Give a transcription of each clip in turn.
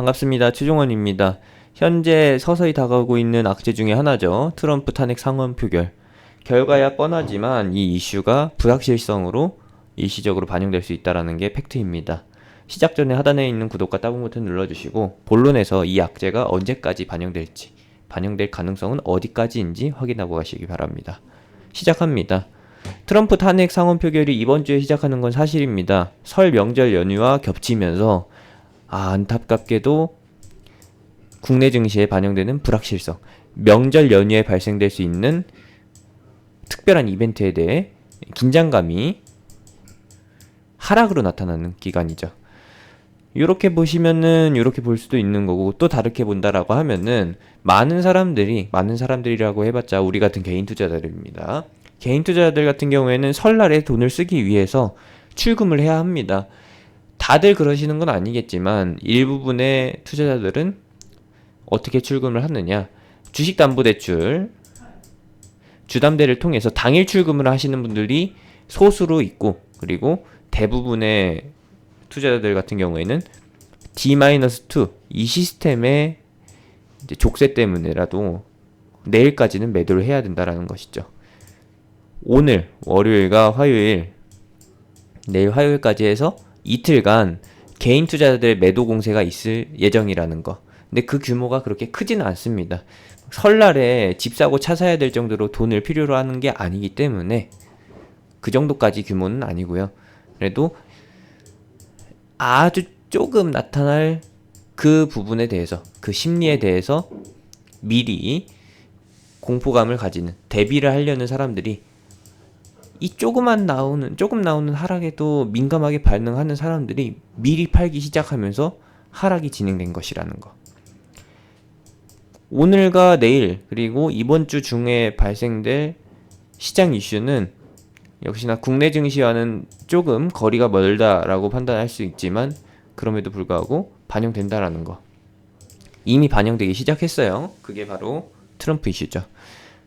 반갑습니다. 최종원입니다. 현재 서서히 다가오고 있는 악재 중에 하나죠. 트럼프 탄핵 상원 표결. 결과야 뻔하지만 이 이슈가 불확실성으로 일시적으로 반영될 수 있다는 게 팩트입니다. 시작 전에 하단에 있는 구독과 따봉 버튼 눌러주시고 본론에서 이 악재가 언제까지 반영될지, 반영될 가능성은 어디까지인지 확인하고 가시기 바랍니다. 시작합니다. 트럼프 탄핵 상원 표결이 이번 주에 시작하는 건 사실입니다. 설 명절 연휴와 겹치면서 안타깝게도 국내 증시에 반영되는 불확실성, 명절 연휴에 발생될 수 있는 특별한 이벤트에 대해 긴장감이 하락으로 나타나는 기간이죠. 이렇게 보시면은 이렇게 볼 수도 있는 거고, 또 다르게 본다라고 하면은 많은 사람들이라고 해봤자 우리 같은 개인 투자자들입니다. 개인 투자자들 같은 경우에는 설날에 돈을 쓰기 위해서 출금을 해야 합니다. 다들 그러시는 건 아니겠지만 일부분의 투자자들은 어떻게 출금을 하느냐, 주식담보대출, 주담대를 통해서 당일 출금을 하시는 분들이 소수로 있고, 그리고 대부분의 투자자들 같은 경우에는 D-2 이 시스템의 이제 족쇄 때문에라도 내일까지는 매도를 해야 된다라는 것이죠. 오늘 월요일과 화요일, 내일 화요일까지 해서 이틀간 개인 투자자들의 매도 공세가 있을 예정이라는 거. 근데 그 규모가 그렇게 크지는 않습니다. 설날에 집 사고 차 사야 될 정도로 돈을 필요로 하는 게 아니기 때문에 그 정도까지 규모는 아니고요. 그래도 아주 조금 나타날 그 부분에 대해서, 그 심리에 대해서 미리 공포감을 가지는, 대비를 하려는 사람들이, 이 조금 나오는 하락에도 민감하게 반응하는 사람들이 미리 팔기 시작하면서 하락이 진행된 것이라는 거. 오늘과 내일, 그리고 이번 주 중에 발생될 시장 이슈는 역시나 국내 증시와는 조금 거리가 멀다라고 판단할 수 있지만 그럼에도 불구하고 반영된다라는 거. 이미 반영되기 시작했어요. 그게 바로 트럼프 이슈죠.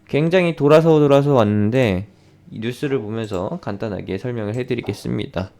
굉장히 돌아서 왔는데 이 뉴스를 보면서 간단하게 설명을 해드리겠습니다.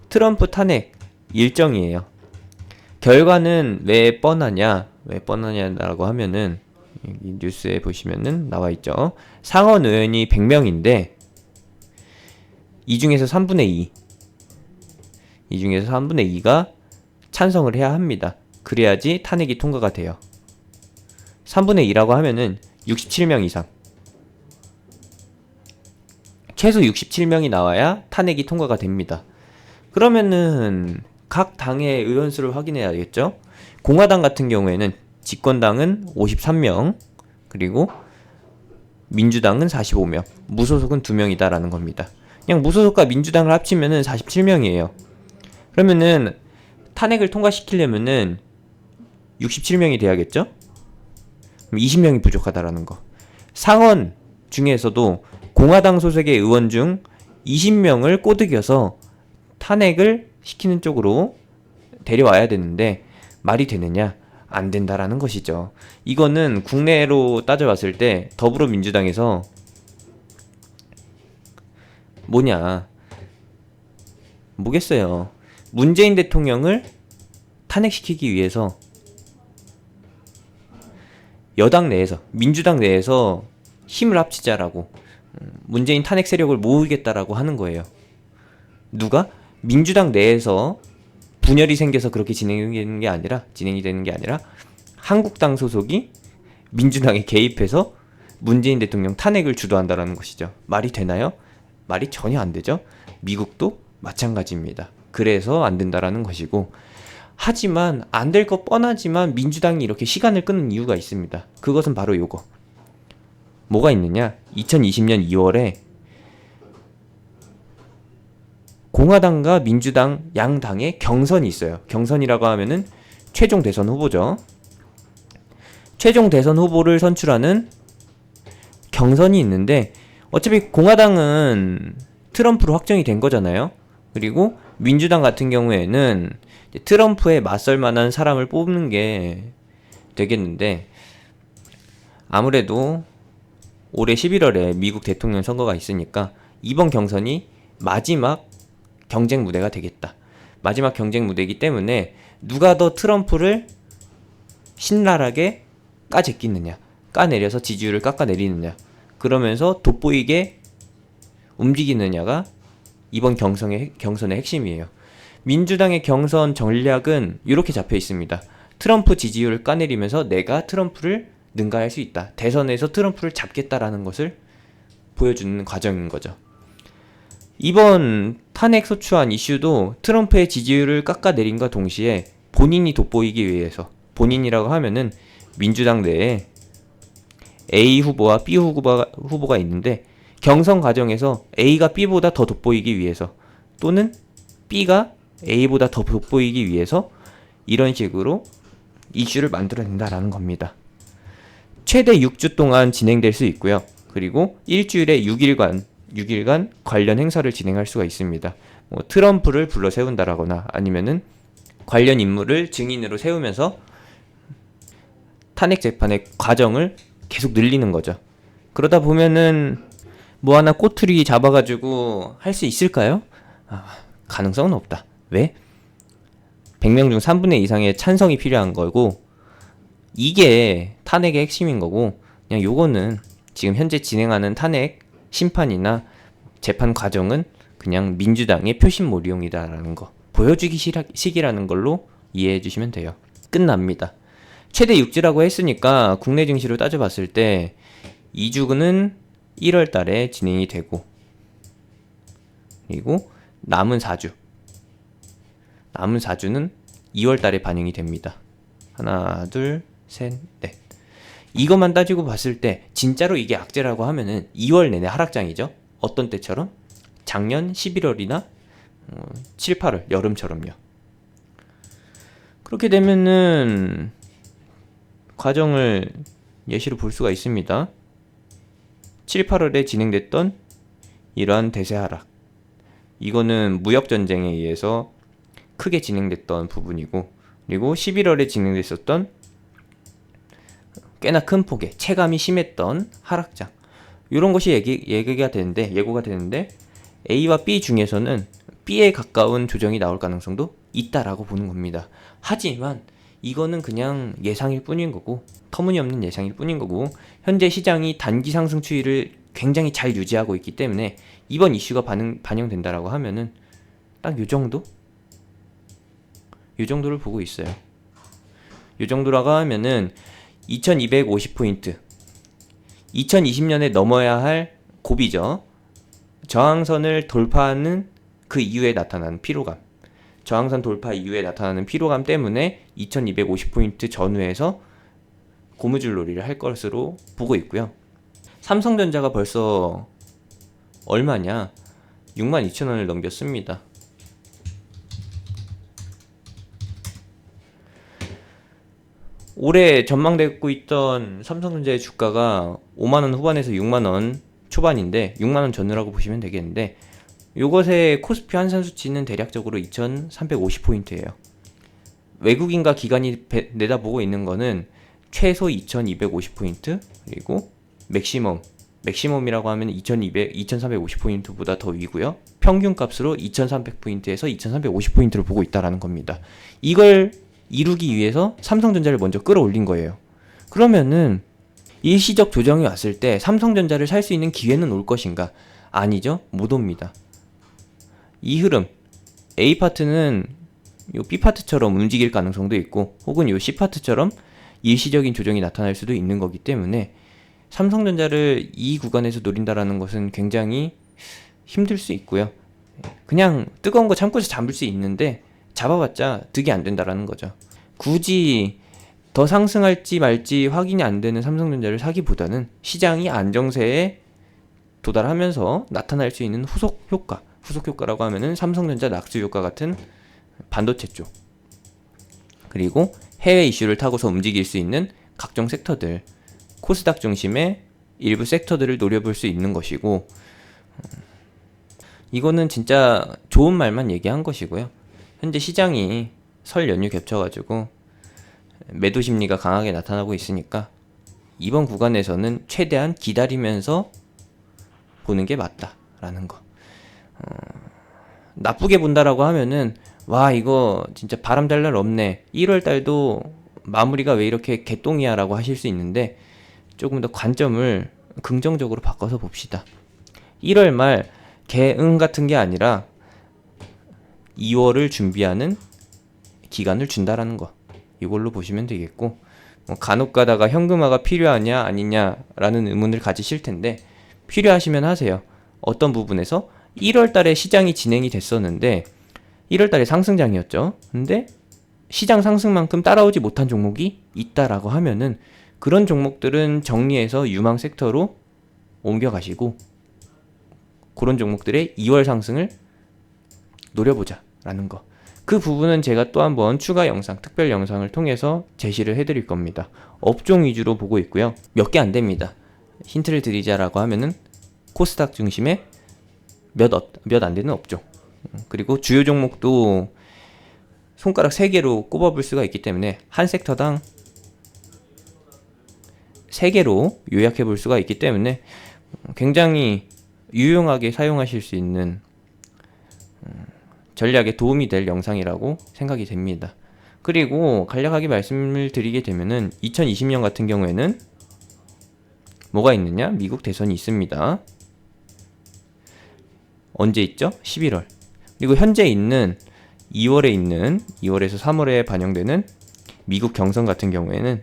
트럼프 탄핵 일정이에요. 결과는 왜 뻔하냐라고 하면은 여기 뉴스에 보시면은 나와 있죠. 상원 의원이 100명인데 이 중에서 3분의 2가 찬성을 해야 합니다. 그래야지 탄핵이 통과가 돼요. 3분의 2라고 하면은 67명 이상. 최소 67명이 나와야 탄핵이 통과가 됩니다. 그러면은 각 당의 의원수를 확인해야겠죠? 공화당 같은 경우에는 집권당은 53명, 그리고 민주당은 45명, 무소속은 2명이다라는 겁니다. 그냥 무소속과 민주당을 합치면은 47명이에요. 그러면은 탄핵을 통과시키려면은 67명이 돼야겠죠? 그럼 20명이 부족하다라는 거. 상원 중에서도 공화당 소속의 의원 중 20명을 꼬드겨서 탄핵을 시키는 쪽으로 데려와야 되는데 말이 되느냐? 안 된다라는 것이죠. 이거는 국내로 따져봤을 때 더불어민주당에서 뭐겠어요. 문재인 대통령을 탄핵시키기 위해서 여당 내에서, 민주당 내에서 힘을 합치자라고 문재인 탄핵 세력을 모으겠다라고 하는 거예요. 누가? 민주당 내에서 분열이 생겨서 그렇게 진행이 되는 게 아니라 한국당 소속이 민주당에 개입해서 문재인 대통령 탄핵을 주도한다라는 것이죠. 말이 되나요? 말이 전혀 안 되죠. 미국도 마찬가지입니다. 그래서 안 된다라는 것이고, 하지만 안 될 거 뻔하지만 민주당이 이렇게 시간을 끄는 이유가 있습니다. 그것은 바로 요거. 뭐가 있느냐? 2020년 2월에 공화당과 민주당 양당의 경선이 있어요. 경선이라고 하면은 최종 대선 후보죠. 최종 대선 후보를 선출하는 경선이 있는데, 어차피 공화당은 트럼프로 확정이 된 거잖아요. 그리고 민주당 같은 경우에는 트럼프에 맞설 만한 사람을 뽑는 게 되겠는데, 아무래도 올해 11월에 미국 대통령 선거가 있으니까 이번 경선이 마지막 경쟁 무대가 되겠다. 마지막 경쟁 무대이기 때문에 누가 더 트럼프를 신랄하게 까제끼느냐, 까내려서 지지율을 깎아내리느냐, 그러면서 돋보이게 움직이느냐가 이번 경선의 핵심이에요. 민주당의 경선 전략은 이렇게 잡혀 있습니다. 트럼프 지지율을 까내리면서 내가 트럼프를 능가할 수 있다. 대선에서 트럼프를 잡겠다라는 것을 보여주는 과정인 거죠. 이번 탄핵 소추안 이슈도 트럼프의 지지율을 깎아내림과 동시에 본인이 돋보이기 위해서, 본인이라고 하면은 민주당 내에 A 후보와 B 후보가 있는데 경선 과정에서 A가 B보다 더 돋보이기 위해서 또는 B가 A보다 더 돋보이기 위해서 이런 식으로 이슈를 만들어낸다라는 겁니다. 최대 6주 동안 진행될 수 있고요. 그리고 일주일에 6일간 관련 행사를 진행할 수가 있습니다. 뭐 트럼프를 불러 세운다라거나 아니면은 관련 인물을 증인으로 세우면서 탄핵 재판의 과정을 계속 늘리는 거죠. 그러다 보면은 뭐 하나 꼬투리 잡아가지고 할 수 있을까요? 가능성은 없다. 왜? 100명 중 3분의 2 이상의 찬성이 필요한 거고, 이게 탄핵의 핵심인 거고, 그냥 요거는 지금 현재 진행하는 탄핵 심판이나 재판 과정은 그냥 민주당의 표심몰이용이다라는 거, 보여주기 식이라는 걸로 이해해 주시면 돼요. 끝납니다. 최대 6주라고 했으니까 국내 증시로 따져봤을 때 2주는 1월 달에 진행이 되고, 그리고 남은 4주는 2월 달에 반영이 됩니다. 하나, 둘, 셋, 넷. 이것만 따지고 봤을 때 진짜로 이게 악재라고 하면은 2월 내내 하락장이죠. 어떤 때처럼? 작년 11월이나 7, 8월 여름처럼요. 그렇게 되면은 과정을 예시로 볼 수가 있습니다. 7, 8월에 진행됐던 이러한 대세 하락, 이거는 무역전쟁에 의해서 크게 진행됐던 부분이고, 그리고 11월에 진행됐었던 꽤나 큰 폭의 체감이 심했던 하락장, 이런 것이 예고가 되는데 A와 B 중에서는 B에 가까운 조정이 나올 가능성도 있다라고 보는 겁니다. 하지만 이거는 그냥 예상일 뿐인 거고, 터무니없는 예상일 뿐인 거고, 현재 시장이 단기 상승 추이를 굉장히 잘 유지하고 있기 때문에 이번 이슈가 반영된다라고 하면은 딱 요 정도를 보고 있어요. 요 정도라고 하면은 2250포인트, 2020년에 넘어야 할 고비죠. 저항선을 돌파하는 그 이후에 나타나는 피로감, 저항선 돌파 이후에 나타나는 피로감 때문에 2250포인트 전후에서 고무줄 놀이를 할 것으로 보고 있고요. 삼성전자가 벌써 얼마냐? 62,000원을 넘겼습니다. 올해 전망되고 있던 삼성전자의 주가가 5만원 후반에서 6만원 초반인데 6만원 전후라고 보시면 되겠는데, 요것의 코스피 환산수치는 대략적으로 2350포인트예요. 외국인과 기관이 내다보고 있는 거는 최소 2250포인트, 그리고 맥시멈이라고 하면 2350포인트보다 더 위고요. 평균값으로 2300포인트에서 2350포인트를 보고 있다라는 겁니다. 이걸 이루기 위해서 삼성전자를 먼저 끌어올린 거예요. 그러면은 일시적 조정이 왔을 때 삼성전자를 살 수 있는 기회는 올 것인가? 아니죠. 못 옵니다. 이 흐름, A파트는 요 B파트처럼 움직일 가능성도 있고, 혹은 요 C파트처럼 일시적인 조정이 나타날 수도 있는 거기 때문에 삼성전자를 이 구간에서 노린다라는 것은 굉장히 힘들 수 있고요. 그냥 뜨거운 거 참고서 잡을 수 있는데 잡아봤자 득이 안 된다라는 거죠. 굳이 더 상승할지 말지 확인이 안 되는 삼성전자를 사기보다는 시장이 안정세에 도달하면서 나타날 수 있는 후속 효과라고 하면은 삼성전자 낙수 효과 같은 반도체 쪽, 그리고 해외 이슈를 타고서 움직일 수 있는 각종 섹터들, 코스닥 중심의 일부 섹터들을 노려볼 수 있는 것이고, 이거는 진짜 좋은 말만 얘기한 것이고요. 현재 시장이 설 연휴 겹쳐가지고 매도 심리가 강하게 나타나고 있으니까 이번 구간에서는 최대한 기다리면서 보는 게 맞다라는 거. 나쁘게 본다라고 하면은 와 이거 진짜 바람 잘 날 없네, 1월 달도 마무리가 왜 이렇게 개똥이야 라고 하실 수 있는데, 조금 더 관점을 긍정적으로 바꿔서 봅시다. 1월 말 개응 같은 게 아니라 2월을 준비하는 기간을 준다라는 거, 이걸로 보시면 되겠고, 간혹 가다가 현금화가 필요하냐 아니냐라는 의문을 가지실 텐데, 필요하시면 하세요. 어떤 부분에서 1월 달에 시장이 진행이 됐었는데 1월 달에 상승장이었죠. 근데 시장 상승만큼 따라오지 못한 종목이 있다라고 하면은, 그런 종목들은 정리해서 유망 섹터로 옮겨가시고 그런 종목들의 2월 상승을 노려보자 라는 거, 그 부분은 제가 또 한번 추가 영상, 특별 영상을 통해서 제시를 해드릴 겁니다. 업종 위주로 보고 있고요. 몇 개 안 됩니다. 힌트를 드리자라고 하면은 코스닥 중심의 몇 안 되는 업종, 그리고 주요 종목도 손가락 3개로 꼽아볼 수가 있기 때문에 한 섹터당 3개로 요약해 볼 수가 있기 때문에 굉장히 유용하게 사용하실 수 있는 전략에 도움이 될 영상이라고 생각이 됩니다. 그리고 간략하게 말씀을 드리게 되면은 2020년 같은 경우에는 뭐가 있느냐? 미국 대선이 있습니다. 언제 있죠? 11월. 그리고 현재 있는 2월에서 3월에 반영되는 미국 경선 같은 경우에는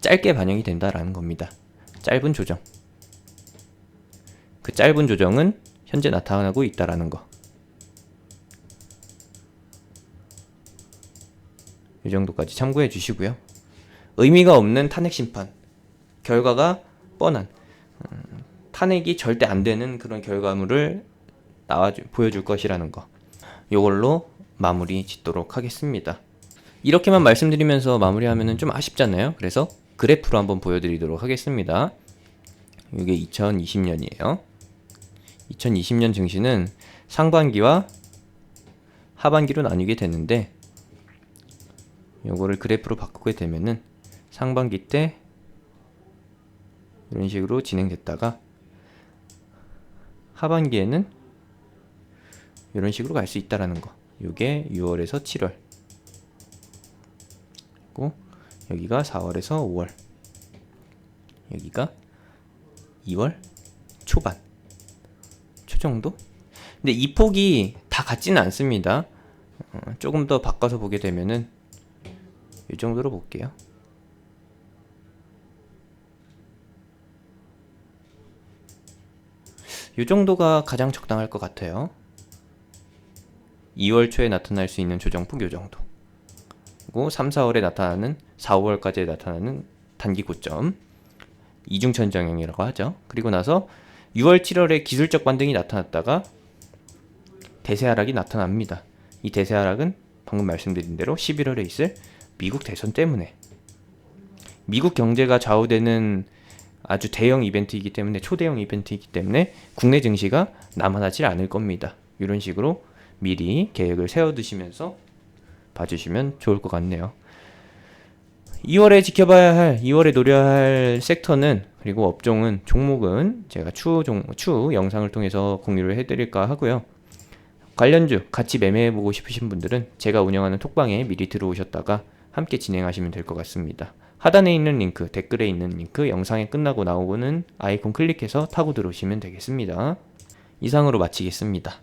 짧게 반영이 된다라는 겁니다. 짧은 조정. 그 짧은 조정은 현재 나타나고 있다라는 거. 이 정도까지 참고해 주시고요. 의미가 없는 탄핵 심판. 결과가 뻔한, 탄핵이 절대 안 되는 그런 결과물을 보여줄 것이라는 거. 이걸로 마무리 짓도록 하겠습니다. 이렇게만 말씀드리면서 마무리하면은 좀 아쉽잖아요. 그래서 그래프로 한번 보여드리도록 하겠습니다. 이게 2020년이에요. 2020년 증시는 상반기와 하반기로 나뉘게 되는데, 요거를 그래프로 바꾸게 되면은 상반기 때 이런 식으로 진행됐다가 하반기에는 이런 식으로 갈 수 있다라는 거. 요게 6월에서 7월, 그리고 여기가 4월에서 5월, 여기가 2월 초반 초 정도? 근데 이 폭이 다 같지는 않습니다. 조금 더 바꿔서 보게 되면은 이 정도로 볼게요. 이 정도가 가장 적당할 것 같아요. 2월 초에 나타날 수 있는 조정폭 이 정도. 그리고 3, 4월에 나타나는, 4, 5월까지 나타나는 단기 고점, 이중천정형이라고 하죠. 그리고 나서 6월, 7월에 기술적 반등이 나타났다가 대세 하락이 나타납니다. 이 대세 하락은 방금 말씀드린 대로 11월에 있을 미국 대선 때문에, 미국 경제가 좌우되는 아주 대형 이벤트이기 때문에, 초대형 이벤트이기 때문에 국내 증시가 남아나질 않을 겁니다. 이런 식으로 미리 계획을 세워두시면서 봐주시면 좋을 것 같네요. 2월에 지켜봐야 할, 2월에 노려야 할 섹터는, 그리고 업종은, 종목은 제가 추후 영상을 통해서 공유를 해드릴까 하고요. 관련주 같이 매매해보고 싶으신 분들은 제가 운영하는 톡방에 미리 들어오셨다가 함께 진행하시면 될 것 같습니다. 하단에 있는 링크, 댓글에 있는 링크, 영상이 끝나고 나오는 아이콘 클릭해서 타고 들어오시면 되겠습니다. 이상으로 마치겠습니다.